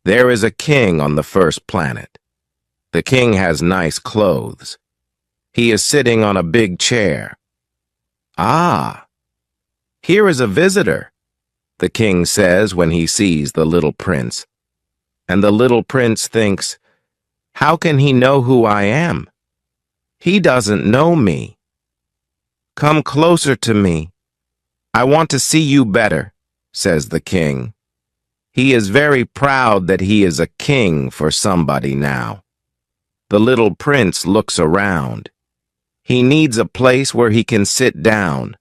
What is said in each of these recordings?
There is a king on the first planet. The king has nice clothes. He is sitting on a big chair. Ah, here is a visitor, the king says when he sees the little prince. And the little prince thinks, how can he know who I am? He doesn't know me. Come closer to me. I want to see you better, says the king. He is very proud that he is a king for somebody now. The little prince looks around. He needs a place where he can sit down.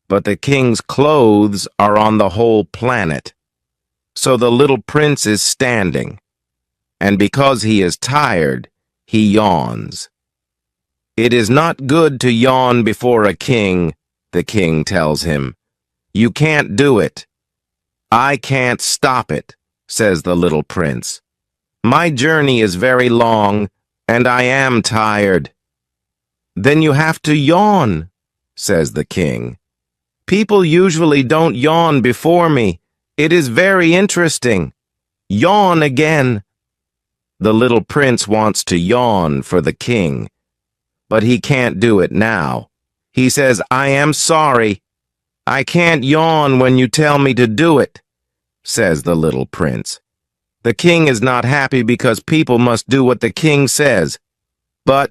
But the king's clothes are on the whole planet. So the little prince is standing. And because he is tired, he yawns. It is not good to yawn before a king, the king tells him. You can't do it. I can't stop it, says the little prince. My journey is very long, and I am tired. Then you have to yawn, says the king. People usually don't yawn before me. It is very interesting. Yawn again. The little prince wants to yawn for the king, but he can't do it now. He says, I am sorry. I can't yawn when you tell me to do it, says the little prince. The king is not happy because people must do what the king says. But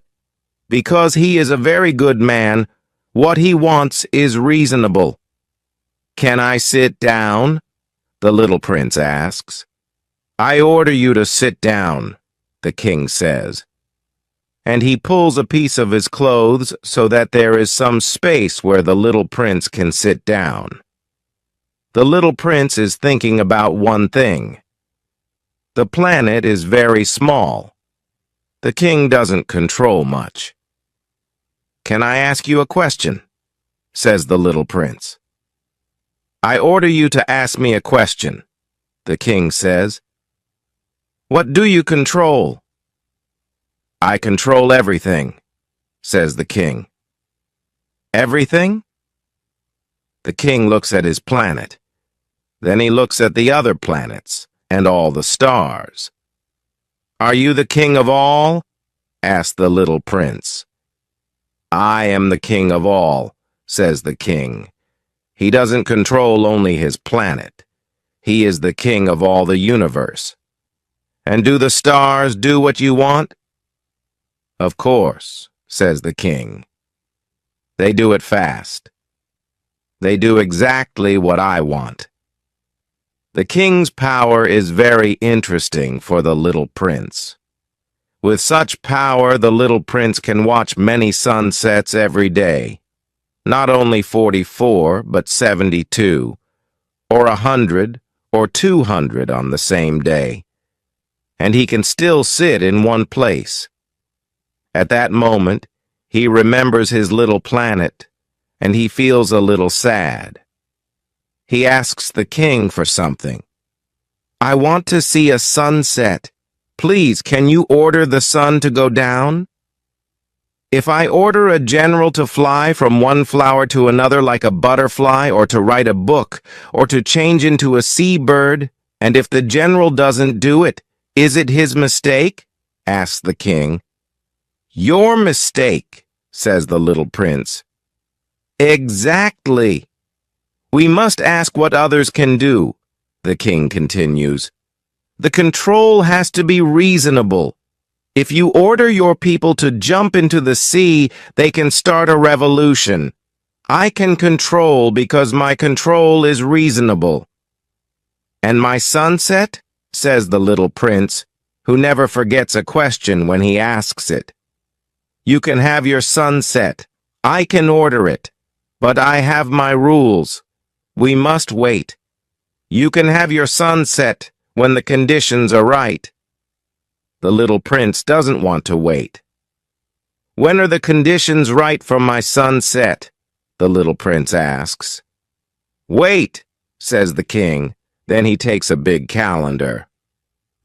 because he is a very good man, what he wants is reasonable. Can I sit down? The little prince asks. I order you to sit down, the king says. And he pulls a piece of his clothes so that there is some space where the little prince can sit down. The little prince is thinking about one thing. The planet is very small. The king doesn't control much. Can I ask you a question? Says the little prince. I order you to ask me a question, the king says. What do you control? I control everything, says the king. Everything? The king looks at his planet. Then he looks at the other planets and all the stars. Are you the king of all? Asked the little prince. I am the king of all, says the king. He doesn't control only his planet. He is the king of all the universe. And do the stars do what you want? Of course, says the king. They do it fast. They do exactly what I want. The king's power is very interesting for the little prince. With such power, the little prince can watch many sunsets every day. Not only 44, but 72, or 100, or 200 on the same day. And he can still sit in one place. At that moment, he remembers his little planet, and he feels a little sad. He asks the king for something. I want to see a sunset. Please, can you order the sun to go down? If I order a general to fly from one flower to another like a butterfly, or to write a book, or to change into a seabird, and if the general doesn't do it, is it his mistake? Asks the king. Your mistake, says the little prince. Exactly. We must ask what others can do, the king continues. The control has to be reasonable. If you order your people to jump into the sea, they can start a revolution. I can control because my control is reasonable. And my sunset? Says the little prince, who never forgets a question when he asks it. You can have your sunset. I can order it. But I have my rules. We must wait. You can have your sunset when the conditions are right. The little prince doesn't want to wait. When are the conditions right for my sunset? The little prince asks. Wait, says the king. Then he takes a big calendar.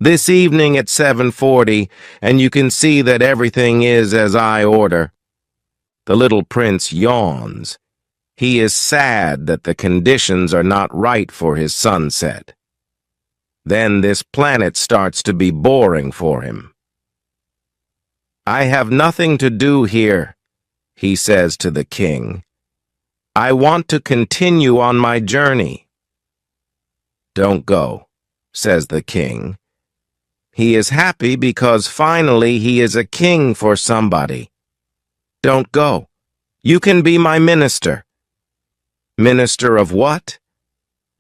This evening at 7:40, and you can see that everything is as I order. The little prince yawns. He is sad that the conditions are not right for his sunset. Then this planet starts to be boring for him. "I have nothing to do here," he says to the king. "I want to continue on my journey." "Don't go," says the king. He is happy because finally he is a king for somebody. "Don't go. You can be my minister." "Minister of what?"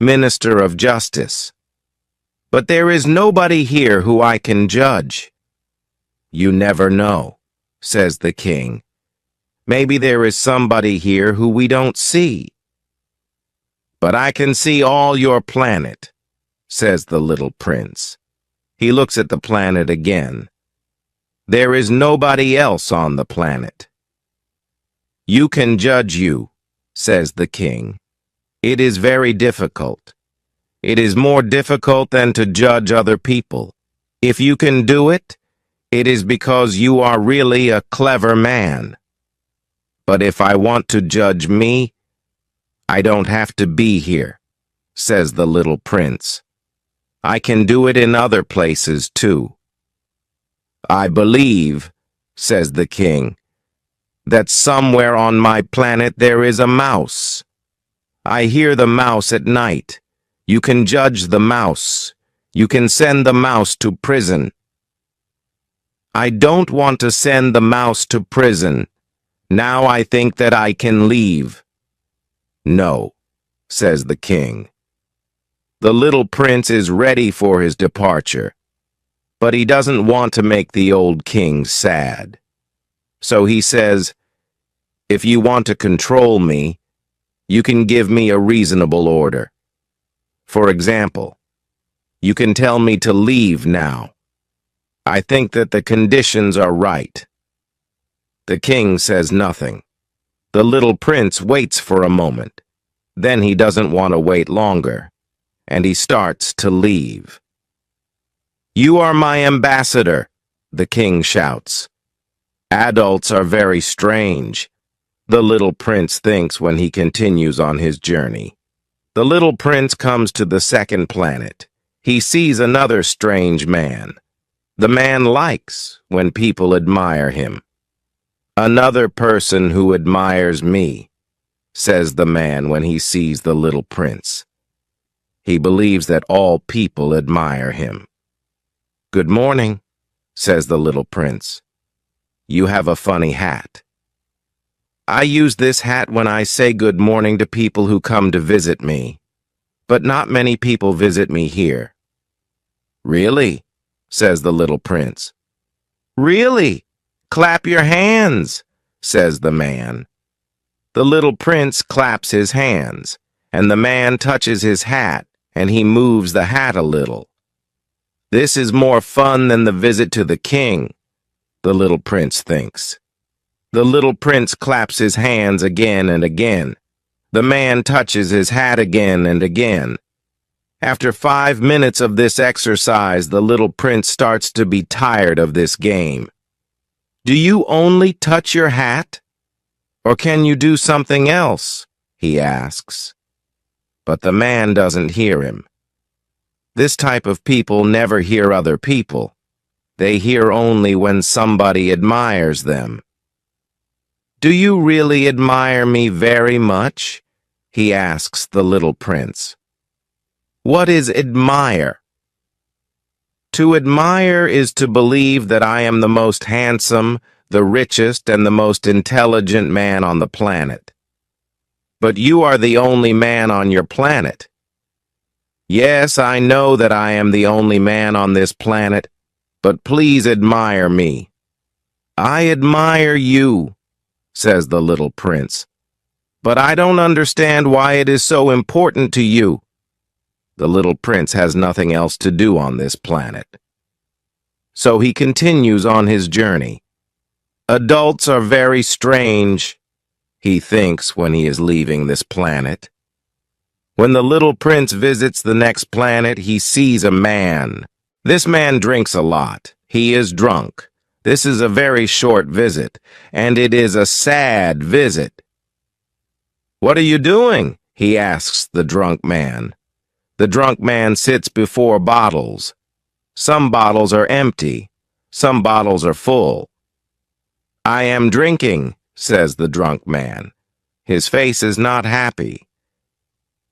"Minister of justice." "But there is nobody here who I can judge." "You never know," says the king. "Maybe there is somebody here who we don't see." "But I can see all your planet," says the little prince. He looks at the planet again. There is nobody else on the planet. "You can judge you," says the king. "It is very difficult. It is more difficult than to judge other people. If you can do it, it is because you are really a clever man. But if I want to judge me, I don't have to be here," says the little prince. "I can do it in other places too." "I believe," says the king, "that somewhere on my planet there is a mouse. I hear the mouse at night. You can judge the mouse. You can send the mouse to prison." "I don't want to send the mouse to prison. Now I think that I can leave." "No," says the king. The little prince is ready for his departure, but he doesn't want to make the old king sad. So he says, "If you want to control me, you can give me a reasonable order. For example, you can tell me to leave now. I think that the conditions are right." The king says nothing. The little prince waits for a moment. Then he doesn't want to wait longer, and he starts to leave. "You are my ambassador," the king shouts. Adults are very strange, the little prince thinks when he continues on his journey. The little prince comes to the second planet. He sees another strange man. The man likes when people admire him. "Another person who admires me," says the man when he sees the little prince. He believes that all people admire him. "Good morning," says the little prince. "You have a funny hat." "I use this hat when I say good morning to people who come to visit me, but not many people visit me here." "Really?" says the little prince. "Really? Clap your hands," says the man. The little prince claps his hands, and the man touches his hat, and he moves the hat a little. This is more fun than the visit to the king, the little prince thinks. The little prince claps his hands again and again. The man touches his hat again and again. After 5 minutes of this exercise, the little prince starts to be tired of this game. "Do you only touch your hat? Or can you do something else?" he asks. But the man doesn't hear him. This type of people never hear other people. They hear only when somebody admires them. "Do you really admire me very much?" he asks the little prince. "What is admire?" "To admire is to believe that I am the most handsome, the richest, and the most intelligent man on the planet. But you are the only man on your planet." "Yes, I know that I am the only man on this planet, but please admire me." "I admire you," says the little prince, "but I don't understand why it is so important to you." The little prince has nothing else to do on this planet. So he continues on his journey. Adults are very strange, he thinks when he is leaving this planet. When the little prince visits the next planet, he sees a man. This man drinks a lot. He is drunk. This is a very short visit, and it is a sad visit. "What are you doing?" he asks the drunk man. The drunk man sits before bottles. Some bottles are empty. Some bottles are full. "I am drinking," says the drunk man. His face is not happy.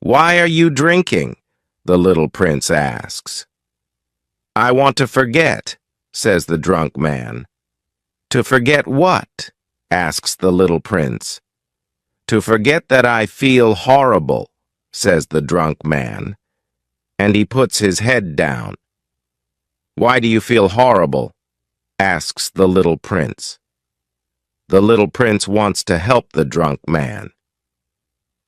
"Why are you drinking?" the little prince asks. "I want to forget," says the drunk man. "To forget what?" asks the little prince. "To forget that I feel horrible," says the drunk man, and he puts his head down. "Why do you feel horrible?" asks the little prince. The little prince wants to help the drunk man.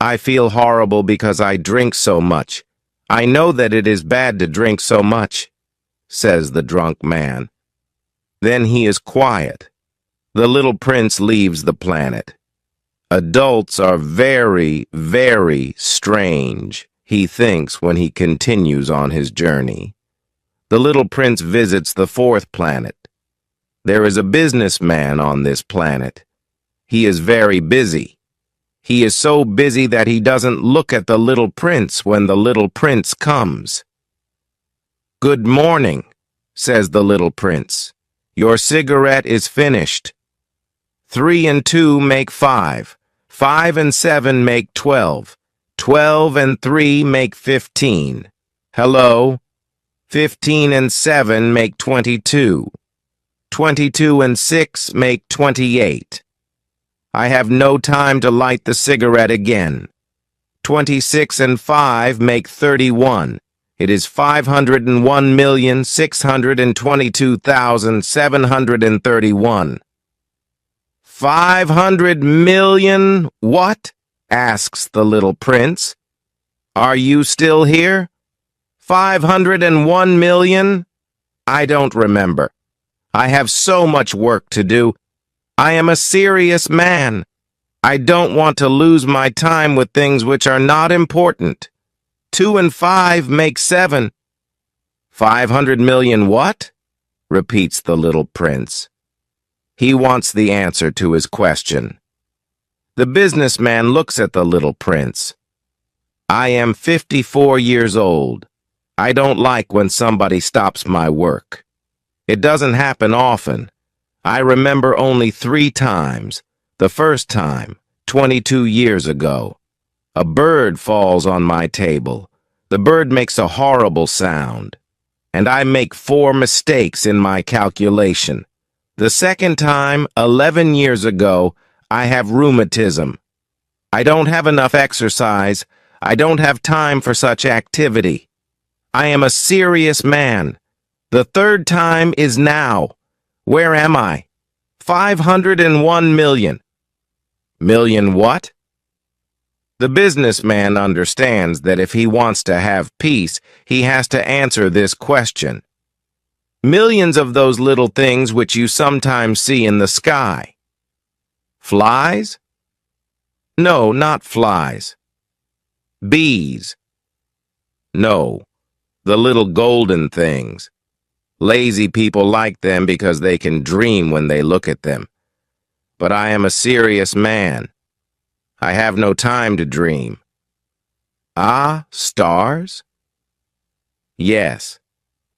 "I feel horrible because I drink so much. I know that it is bad to drink so much," says the drunk man. Then he is quiet. The little prince leaves the planet. Adults are very, very strange, he thinks when he continues on his journey. The little prince visits the fourth planet. There is a businessman on this planet. He is very busy. He is so busy that he doesn't look at the little prince when the little prince comes. "Good morning," says the little prince. "Your cigarette is finished. 3 and 2 make 5. 5 and 7 make 12. 12 and 3 make 15. Hello? 15 and 7 make 22. 22 and 6 make 28. I have no time to light the cigarette again. 26 and 5 make 31. It is 501,622,731. 500 million what? Asks the little prince. Are you still here? 501 million? I don't remember. I have so much work to do. I am a serious man. I don't want to lose my time with things which are not important. 2 and 5 make 7. 500 million what? Repeats the little prince. He wants the answer to his question. The businessman looks at the little prince. I am 54 years old. I don't like when somebody stops my work. It doesn't happen often. I remember only 3 times. The first time, 22 years ago. A bird falls on my table. The bird makes a horrible sound. And I make 4 mistakes in my calculation. The second time, 11 years ago, I have rheumatism. I don't have enough exercise. I don't have time for such activity. I am a serious man. The third time is now. Where am I? 501 million. Million what? The businessman understands that if he wants to have peace, he has to answer this question. Millions of those little things which you sometimes see in the sky. Flies? No, not flies. Bees? No, the little golden things. Lazy people like them because they can dream when they look at them. But I am a serious man. I have no time to dream. Ah, stars? Yes,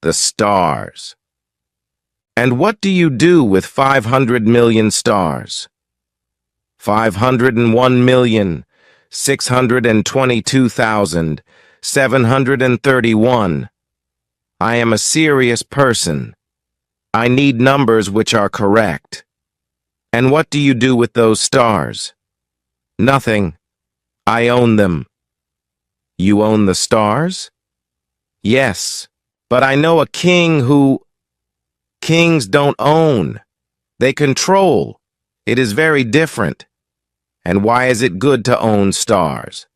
the stars. And what do you do with 500 million stars? 501,622,731. I am a serious person. I need numbers which are correct. And what do you do with those stars? Nothing. I own them. You own the stars? Yes, but I know a king who... Kings don't own. They control. It is very different. And why is it good to own stars?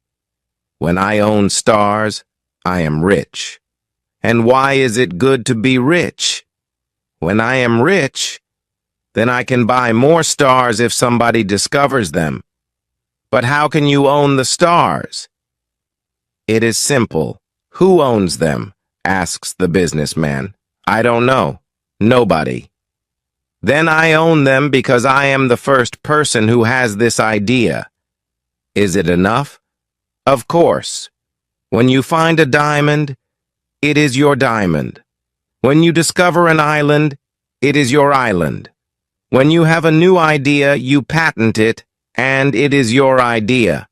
When I own stars, I am rich. And why is it good to be rich? When I am rich, then I can buy more stars if somebody discovers them. But how can you own the stars? It is simple. Who owns them? Asks the businessman. I don't know. Nobody. Then I own them because I am the first person who has this idea. Is it enough? Of course. When you find a diamond, it is your diamond. When you discover an island, it is your island. When you have a new idea, you patent it, and it is your idea.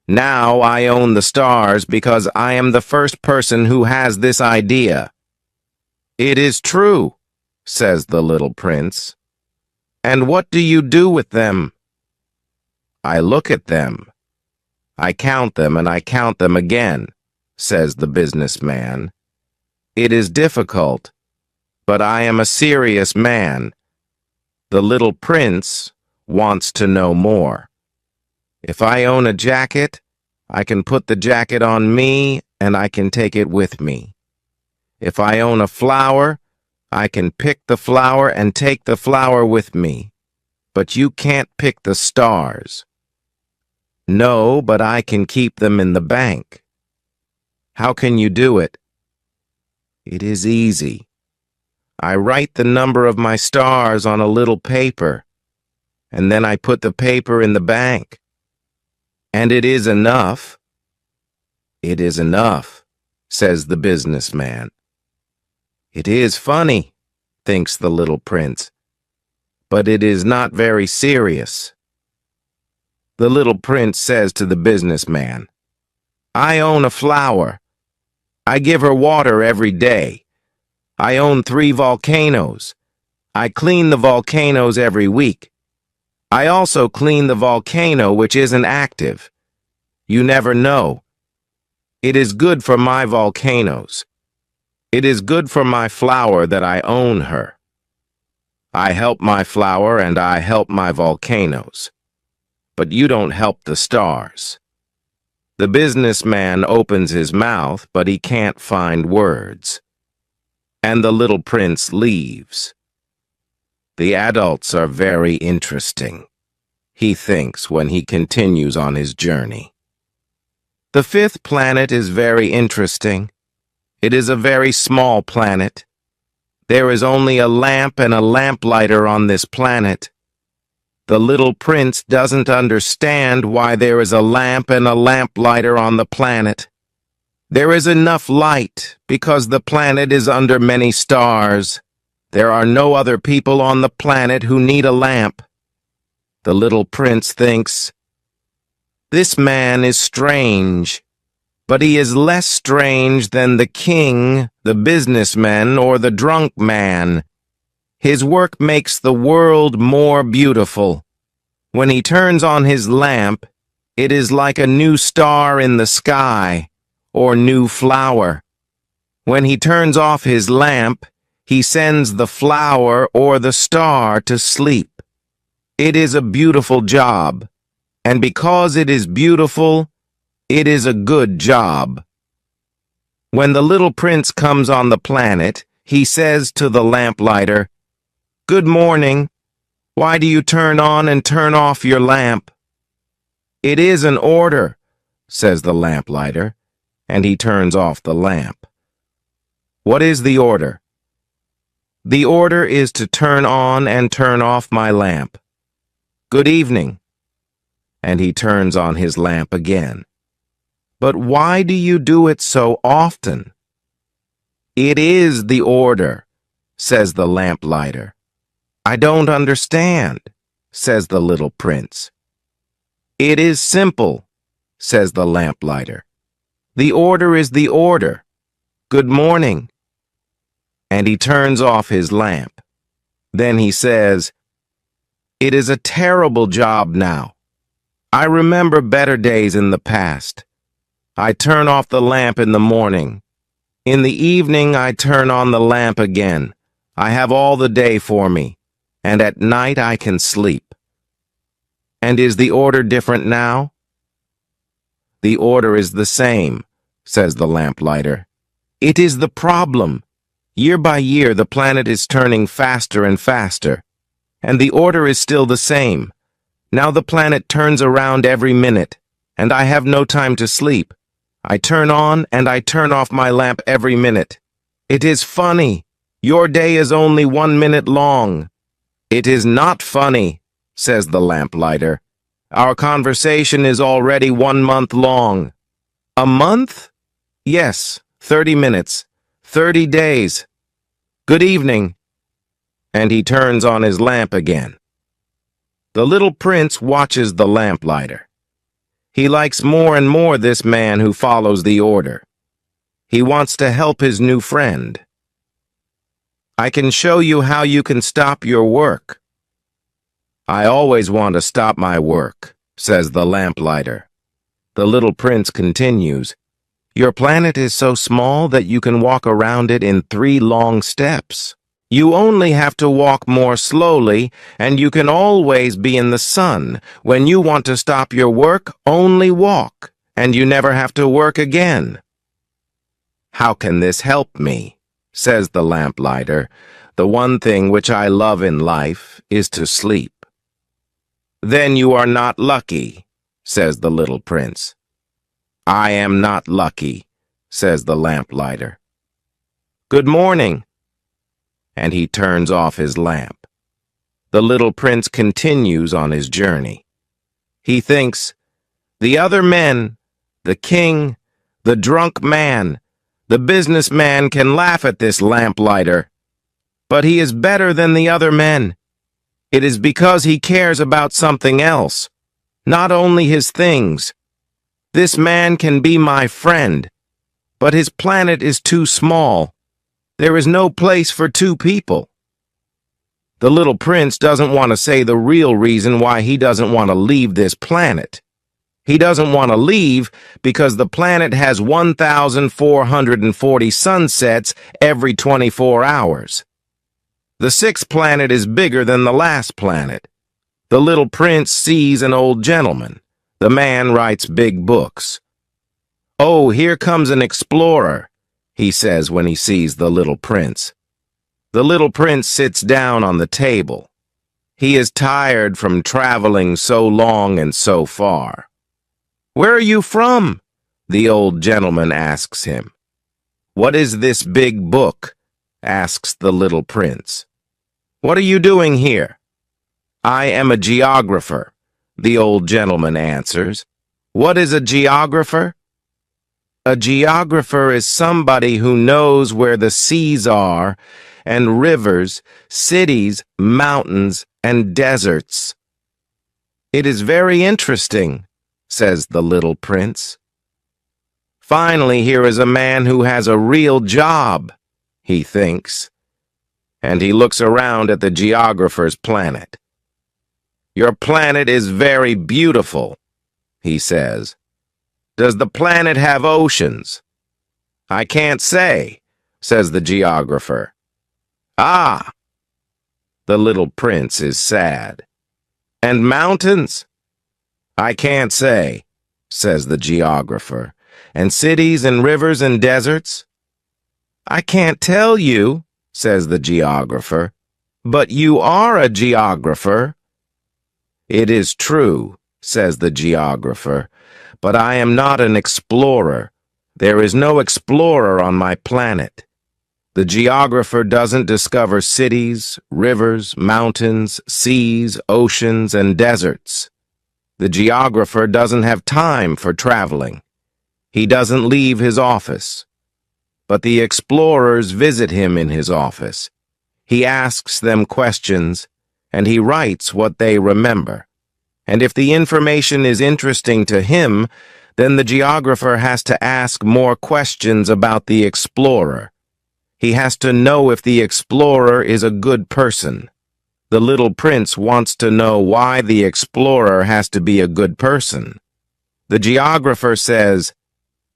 Now I own the stars because I am the first person who has this idea. It is true, says the little prince. And what do you do with them? I look at them. I count them and I count them again, says the businessman. It is difficult, but I am a serious man. The little prince wants to know more. If I own a jacket, I can put the jacket on me and I can take it with me. If I own a flower, I can pick the flower and take the flower with me. But you can't pick the stars. No, but I can keep them in the bank. How can you do it? It is easy. I write the number of my stars on a little paper, and then I put the paper in the bank. And it is enough. It is enough, says the businessman. It is funny, thinks the little prince, but it is not very serious. The little prince says to the businessman, I own a flower. I give her water every day. I own 3 volcanoes. I clean the volcanoes every week. I also clean the volcano which isn't active. You never know. It is good for my volcanoes. It is good for my flower that I own her. I help my flower and I help my volcanoes. But you don't help the stars. The businessman opens his mouth, but he can't find words. And the little prince leaves. The adults are very interesting, he thinks when he continues on his journey. The 5th planet is very interesting. It is a very small planet. There is only a lamp and a lamplighter on this planet. The little prince doesn't understand why there is a lamp and a lamplighter on the planet. There is enough light because the planet is under many stars. There are no other people on the planet who need a lamp. The little prince thinks, this man is strange, but he is less strange than the king, the businessman, or the drunk man. His work makes the world more beautiful. When he turns on his lamp, it is like a new star in the sky, or new flower. When he turns off his lamp, he sends the flower or the star to sleep. It is a beautiful job, and because it is beautiful, it is a good job. When the little prince comes on the planet, he says to the lamplighter, Good morning. Why do you turn on and turn off your lamp? It is an order, says the lamplighter, and he turns off the lamp. What is the order? The order is to turn on and turn off my lamp. Good evening. And he turns on his lamp again. But why do you do it so often? It is the order, says the lamplighter. I don't understand, says the little prince. It is simple, says the lamplighter. The order is the order. Good morning. And he turns off his lamp. Then he says, It is a terrible job now. I remember better days in the past. I turn off the lamp in the morning. In the evening, I turn on the lamp again. I have all the day for me, and at night I can sleep. And is the order different now? The order is the same, says the lamplighter. It is the problem. Year by year, the planet is turning faster and faster, and the order is still the same. Now the planet turns around every minute, and I have no time to sleep. I turn on and I turn off my lamp every minute. It is funny. Your day is only 1 minute long. It is not funny, says the lamplighter. Our conversation is already 1 month long. A month? Yes, 30 minutes, 30 days. Good evening. And he turns on his lamp again. The little prince watches the lamplighter. He likes more and more this man who follows the order. He wants to help his new friend. I can show you how you can stop your work. I always want to stop my work, says the lamplighter. The little prince continues, Your planet is so small that you can walk around it in 3 long steps. You only have to walk more slowly, and you can always be in the sun. When you want to stop your work, only walk, and you never have to work again. How can this help me? Says the lamplighter. The one thing which I love in life is to sleep. Then you are not lucky, says the little prince. I am not lucky, says the lamplighter. Good morning. And he turns off his lamp. The little prince continues on his journey. He thinks, the other men, the king, the drunk man, the businessman can laugh at this lamplighter. But he is better than the other men. It is because he cares about something else, not only his things. This man can be my friend, but his planet is too small. There is no place for 2 people. The little prince doesn't want to say the real reason why he doesn't want to leave this planet. He doesn't want to leave because the planet has 1,440 sunsets every 24 hours. The 6th planet is bigger than the last planet. The little prince sees an old gentleman. The man writes big books. Oh, here comes an explorer, he says when he sees the little prince. The little prince sits down on the table. He is tired from traveling so long and so far. Where are you from? The old gentleman asks him. What is this big book? Asks the little prince. What are you doing here? I am a geographer, the old gentleman answers. What is a geographer? A geographer is somebody who knows where the seas are, and rivers, cities, mountains, and deserts. It is very interesting, says the little prince. Finally, here is a man who has a real job, he thinks, and he looks around at the geographer's planet. Your planet is very beautiful, he says. Does the planet have oceans? I can't say, says the geographer. Ah! The little prince is sad. And mountains? I can't say, says the geographer. And cities and rivers and deserts? I can't tell you, says the geographer. But you are a geographer. It is true, says the geographer. But I am not an explorer. There is no explorer on my planet. The geographer doesn't discover cities, rivers, mountains, seas, oceans, and deserts. The geographer doesn't have time for traveling. He doesn't leave his office. But the explorers visit him in his office. He asks them questions, and he writes what they remember. And if the information is interesting to him, then the geographer has to ask more questions about the explorer. He has to know if the explorer is a good person. The little prince wants to know why the explorer has to be a good person. The geographer says,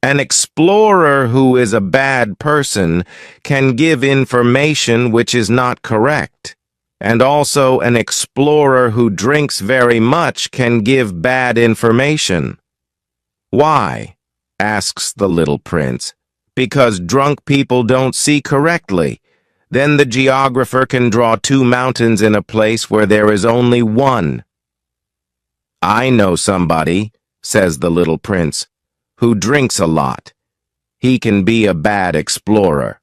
an explorer who is a bad person can give information which is not correct. And also an explorer who drinks very much can give bad information. Why? Asks the little prince. Because drunk people don't see correctly. Then the geographer can draw 2 mountains in a place where there is only one. I know somebody, says the little prince, who drinks a lot. He can be a bad explorer.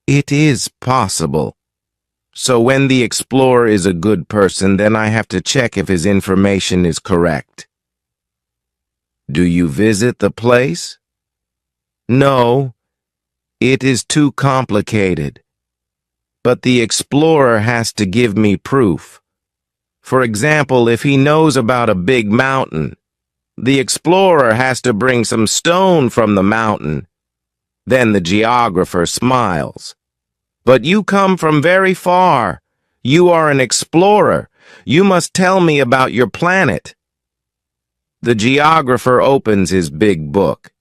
It is possible. So when the explorer is a good person, then I have to check if his information is correct. Do you visit the place? No, it is too complicated. But the explorer has to give me proof. For example, if he knows about a big mountain, the explorer has to bring some stone from the mountain. Then the geographer smiles. But you come from very far. You are an explorer. You must tell me about your planet. The geographer opens his big book.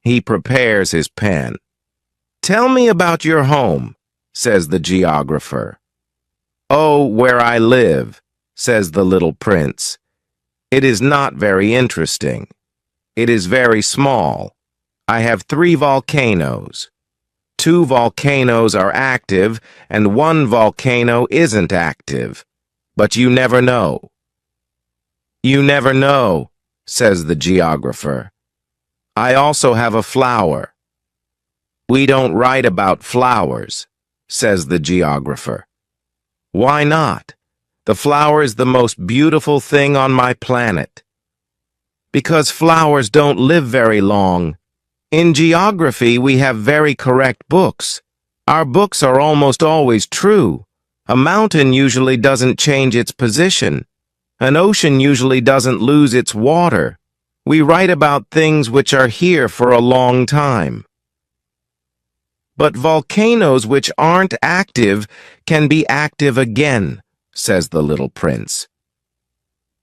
He prepares his pen. Tell me about your home, says the geographer. Oh, where I live, says the little prince. It is not very interesting. It is very small. I have 3 volcanoes. 2 volcanoes are active and 1 volcano isn't active. But you never know. You never know, says the geographer. I also have a flower. We don't write about flowers, says the geographer. Why not? The flower is the most beautiful thing on my planet. Because flowers don't live very long. In geography, we have very correct books. Our books are almost always true. A mountain usually doesn't change its position. An ocean usually doesn't lose its water. We write about things which are here for a long time. But volcanoes which aren't active can be active again, says the little prince.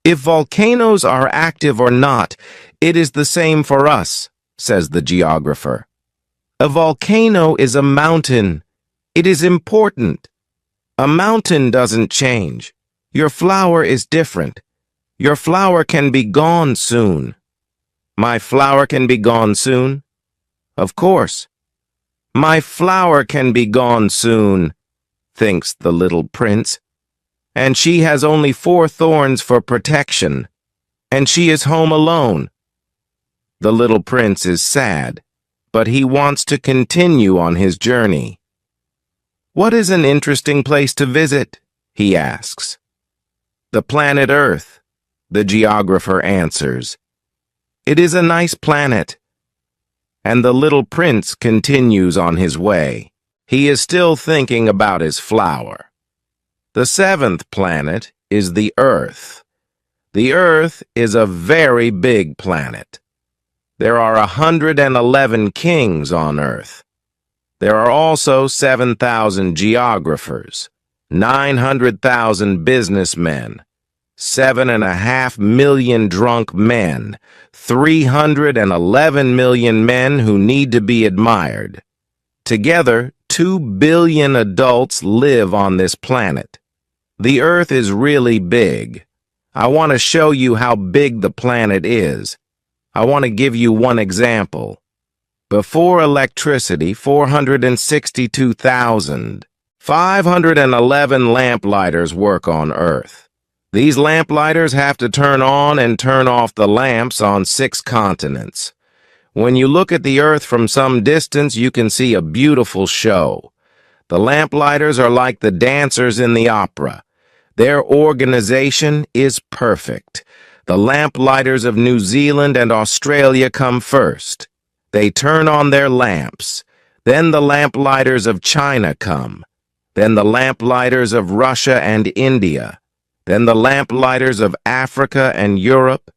If volcanoes are active or not, it is the same for us, says the geographer. A volcano is a mountain. It is important. A mountain doesn't change. Your flower is different. Your flower can be gone soon. My flower can be gone soon? Of course. My flower can be gone soon, thinks the little prince. And she has only 4 thorns for protection. And she is home alone. The little prince is sad, but he wants to continue on his journey. What is an interesting place to visit? He asks. The planet Earth, the geographer answers. It is a nice planet. And the little prince continues on his way. He is still thinking about his flower. The 7th planet is the Earth. The Earth is a very big planet. There are 111 kings on Earth. There are also 7,000 geographers, 900,000 businessmen, 7.5 million drunk men, 311 million men who need to be admired. Together, 2 billion adults live on this planet. The Earth is really big. I want to show you how big the planet is. I want to give you one example. Before electricity, 462,511 lamplighters work on Earth. These lamplighters have to turn on and turn off the lamps on 6 continents. When you look at the Earth from some distance, you can see a beautiful show. The lamplighters are like the dancers in the opera. Their organization is perfect. The lamplighters of New Zealand and Australia come first. They turn on their lamps. Then the lamplighters of China come. Then the lamplighters of Russia and India. Then the lamplighters of Africa and Europe.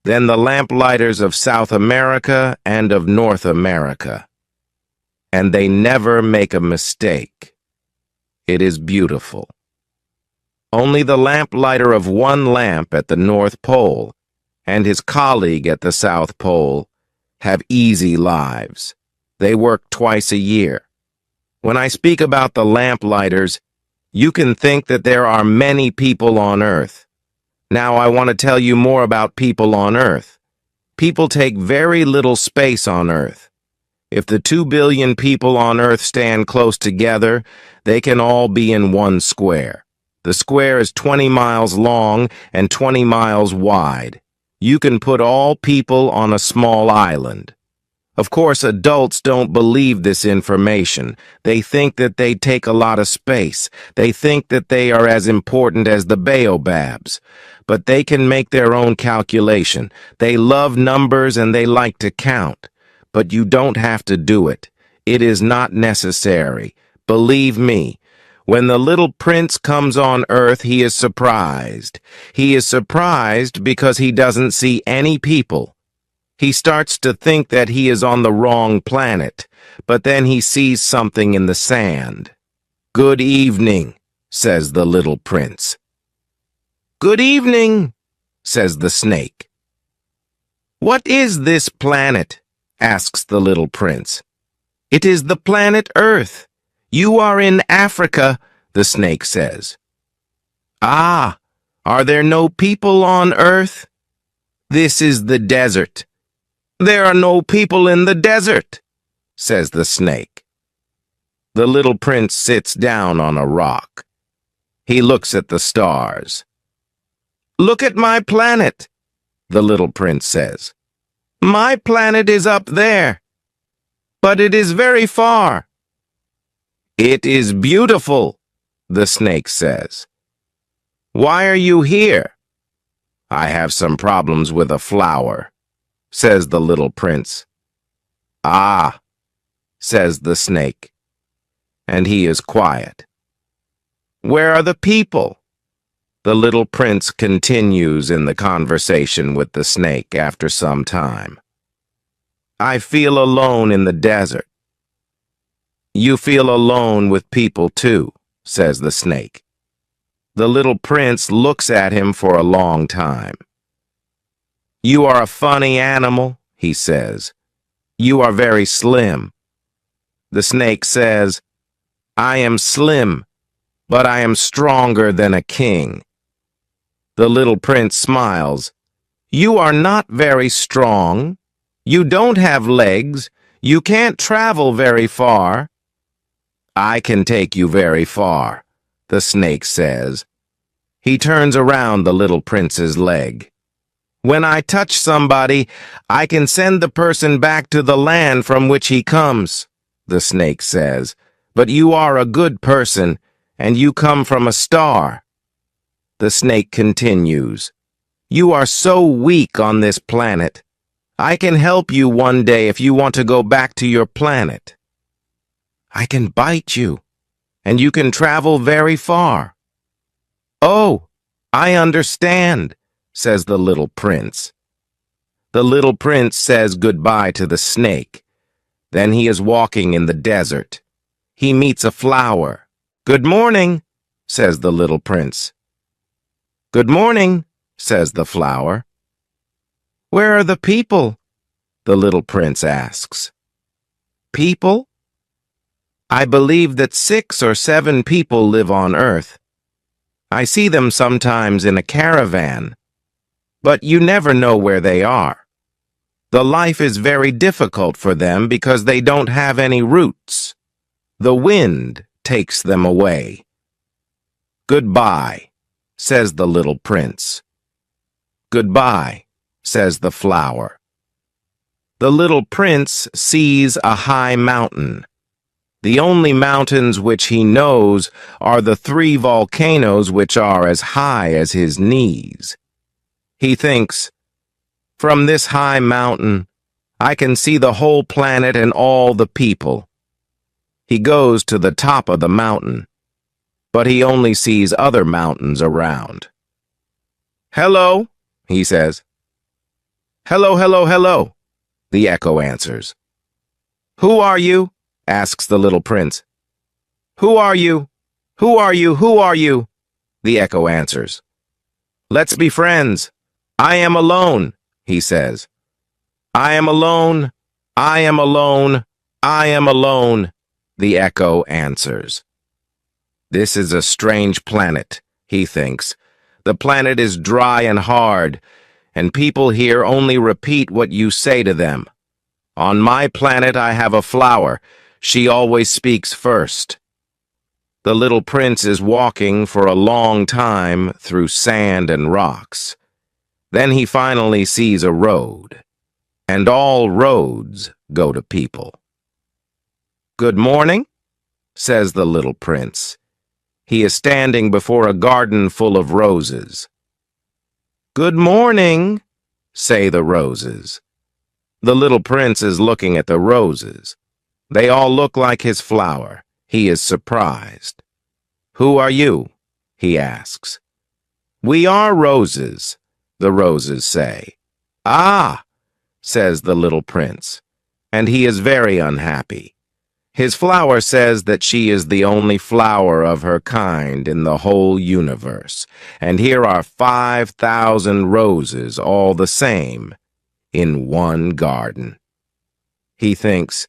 Then the lamplighters of South America and of North America. And they never make a mistake. It is beautiful. Only the lamplighter of one lamp at the North Pole and his colleague at the South Pole have easy lives. They work twice a year. When I speak about the lamplighters, you can think that there are many people on Earth. Now I want to tell you more about people on Earth. People take very little space on Earth. If the 2 billion people on Earth stand close together, they can all be in one square. The square is 20 miles long and 20 miles wide. You can put all people on a small island. Of course, adults don't believe this information. They think that they take a lot of space. They think that they are as important as the baobabs. But they can make their own calculation. They love numbers and they like to count. but you don't have to do it. It is not necessary. Believe me, when the little prince comes on Earth, he is surprised. He is surprised because he doesn't see any people. He starts to think that he is on the wrong planet, but then he sees something in the sand. "Good evening," says the little prince. "Good evening," says the snake. "What is this planet?" asks the little prince. "It is the planet Earth. You are in Africa," the snake says. "Ah, are there no people on Earth?" "This is the desert." "There are no people in the desert," says the snake. The little prince sits down on a rock. He looks at the stars. "Look at my planet," the little prince says. "My planet is up there, but it is very far." "It is beautiful," the snake says. "Why are you here?" "I have some problems with a flower," says the little prince. "Ah," says the snake, and he is quiet. "Where are the people?" The little prince continues in the conversation with the snake after some time. "I feel alone in the desert." "You feel alone with people too," says the snake. The little prince looks at him for a long time. "You are a funny animal," he says. "You are very slim." The snake says, "I am slim, but I am stronger than a king." The little prince smiles. "You are not very strong. You don't have legs. You can't travel very far." "I can take you very far," the snake says. He turns around the little prince's leg. "When I touch somebody, I can send the person back to the land from which he comes," the snake says. "But you are a good person, and you come from a star." The snake continues. "You are so weak on this planet. I can help you one day if you want to go back to your planet. I can bite you, and you can travel very far." "Oh, I understand," says the little prince. The little prince says goodbye to the snake. Then he is walking in the desert. He meets a flower. "Good morning," says the little prince. "Good morning," says the flower. "Where are the people?" the little prince asks. "People? I believe that 6 or 7 people live on Earth. I see them sometimes in a caravan, but you never know where they are. The life is very difficult for them because they don't have any roots. The wind takes them away." "Goodbye," says the little prince. "Goodbye," says the flower. The little prince sees a high mountain. The only mountains which he knows are the 3 volcanoes which are as high as his knees. He thinks, "From this high mountain, I can see the whole planet and all the people." He goes to the top of the mountain, but he only sees other mountains around. "Hello," he says. "Hello, hello, hello," the echo answers. "Who are you?" asks the little prince. "Who are you? Who are you? Who are you?" the echo answers. "Let's be friends. I am alone," he says. "I am alone. I am alone. I am alone," the echo answers. This is a strange planet, he thinks. The planet is dry and hard, and people here only repeat what you say to them. On my planet I have a flower. She always speaks first. The little prince is walking for a long time through sand and rocks. Then he finally sees a road, and all roads go to people. "Good morning," says the little prince. He is standing before a garden full of roses. "Good morning," say the roses. The little prince is looking at the roses. They all look like his flower. He is surprised. "Who are you?" he asks. "We are roses," the roses say. "Ah," says the little prince, and he is very unhappy. His flower says that she is the only flower of her kind in the whole universe, and here are 5,000 roses all the same in one garden. He thinks,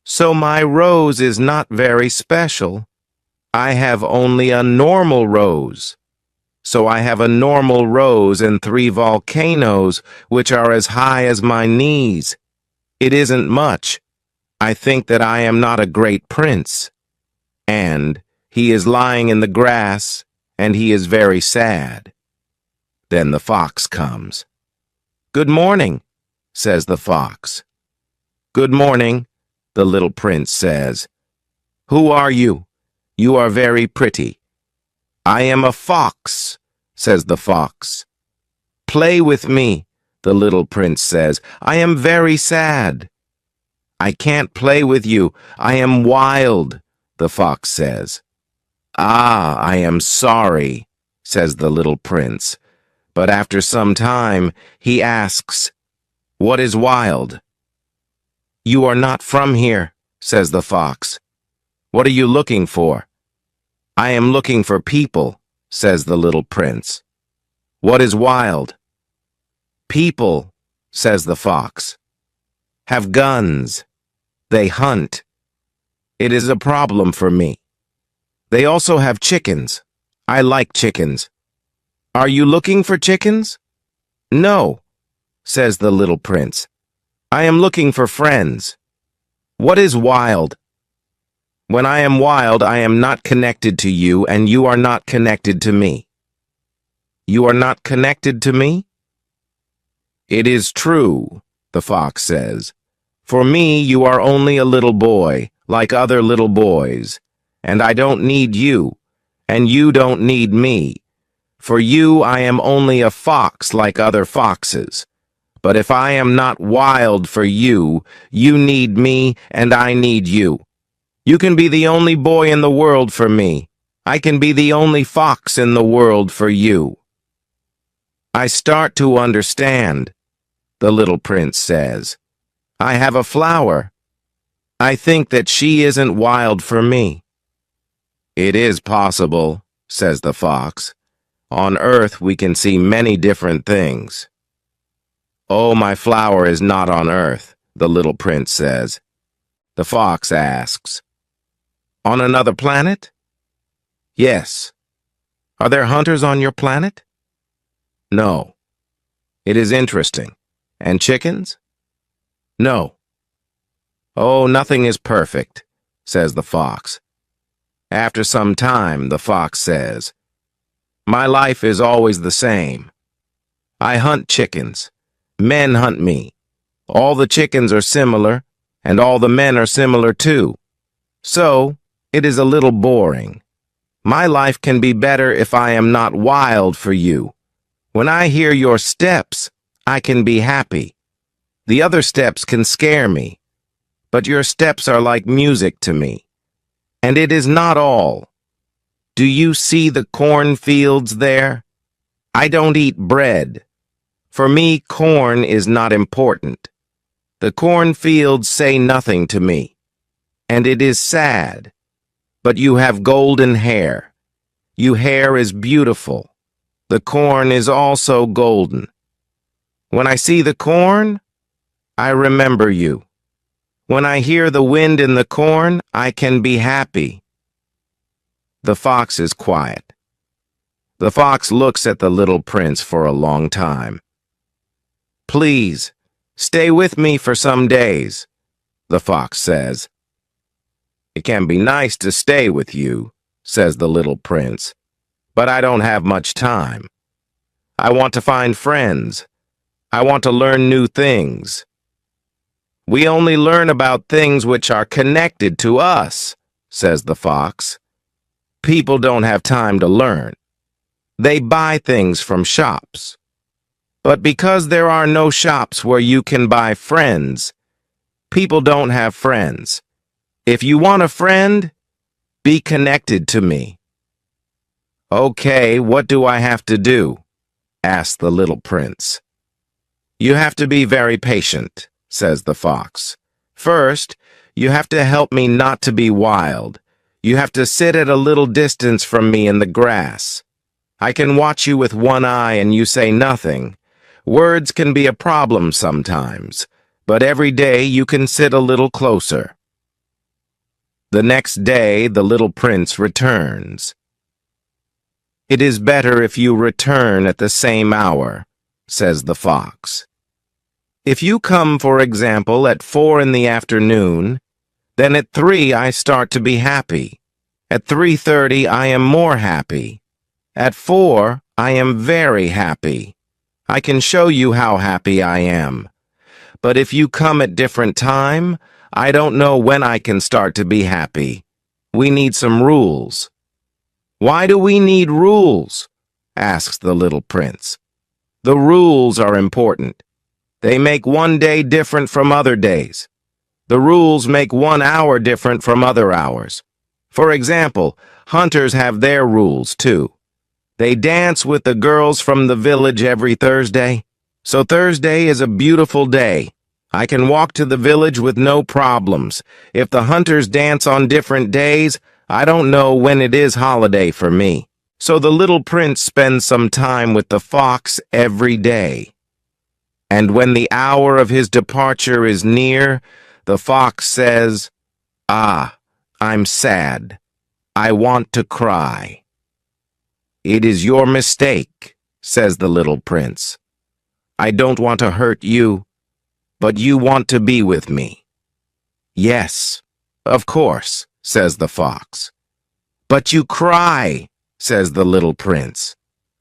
"So my rose is not very special. I have only a normal rose. So I have a normal rose and 3 volcanoes which are as high as my knees. It isn't much. I think that I am not a great prince." And he is lying in the grass, and he is very sad. Then the fox comes. "Good morning," says the fox. "Good morning," the little prince says. "Who are you? You are very pretty." "I am a fox," says the fox. "Play with me," the little prince says. "I am very sad." "I can't play with you. I am wild," the fox says. "Ah, I am sorry," says the little prince. But after some time, he asks, "What is wild?" "You are not from here," says the fox. "What are you looking for?" "I am looking for people," says the little prince. "What is wild?" "People," says the fox, "have guns. They hunt. It is a problem for me. They also have chickens. I like chickens. Are you looking for chickens?" "No," says the little prince. "I am looking for friends." "What is wild?" "When I am wild, I am not connected to you, and you are not connected to me." "You are not connected to me?" "It is true," the fox says. "For me, you are only a little boy, like other little boys, and I don't need you, and you don't need me. For you, I am only a fox like other foxes. But if I am not wild for you, you need me, and I need you. You can be the only boy in the world for me. I can be the only fox in the world for you." "I start to understand," the little prince says. "I have a flower. I think that she isn't wild for me." "It is possible," says the fox. "On earth we can see many different things." "Oh, my flower is not on earth," the little prince says. The fox asks, "On another planet?" "Yes." "Are there hunters on your planet?" "No." "It is interesting. And chickens?" "No." "Oh, nothing is perfect," says the fox. After some time, the fox says, "My life is always the same. I hunt chickens. Men hunt me. All the chickens are similar, and all the men are similar too. So, it is a little boring. My life can be better if I am not wild for you. When I hear your steps, I can be happy. The other steps can scare me, but your steps are like music to me. And it is not all. Do you see the cornfields there? I don't eat bread. For me, corn is not important. The cornfields say nothing to me, and it is sad. But you have golden hair. Your hair is beautiful. The corn is also golden. When I see the corn, I remember you. When I hear the wind in the corn, I can be happy." The fox is quiet. The fox looks at the little prince for a long time. "Please, stay with me for some days," the fox says. "It can be nice to stay with you," says the little prince, "but I don't have much time. I want to find friends. I want to learn new things." "We only learn about things which are connected to us," says the fox. "People don't have time to learn. They buy things from shops. But because there are no shops where you can buy friends, people don't have friends. If you want a friend, be connected to me." "Okay, what do I have to do?" asked the little prince. "You have to be very patient," says the fox. "First, you have to help me not to be wild. You have to sit at a little distance from me in the grass. I can watch you with one eye and you say nothing. Words can be a problem sometimes, but every day you can sit a little closer." The next day, the little prince returns. "It is better if you return at the same hour," says the fox. "If you come, for example, at 4 in the afternoon, then at 3 I start to be happy. At 3:30 I am more happy. At 4 I am very happy. I can show you how happy I am. But if you come at different time, I don't know when I can start to be happy. We need some rules." "Why do we need rules?" asks the little prince. "The rules are important. They make one day different from other days. The rules make 1 hour different from other hours. For example, hunters have their rules too. They dance with the girls from the village every Thursday. So Thursday is a beautiful day. I can walk to the village with no problems. If the hunters dance on different days, I don't know when it is holiday for me." So the little prince spends some time with the fox every day. And when the hour of his departure is near, the fox says, "Ah, I'm sad. I want to cry." "It is your mistake," says the little prince. "I don't want to hurt you, but you want to be with me." "Yes, of course," says the fox. "But you cry," says the little prince.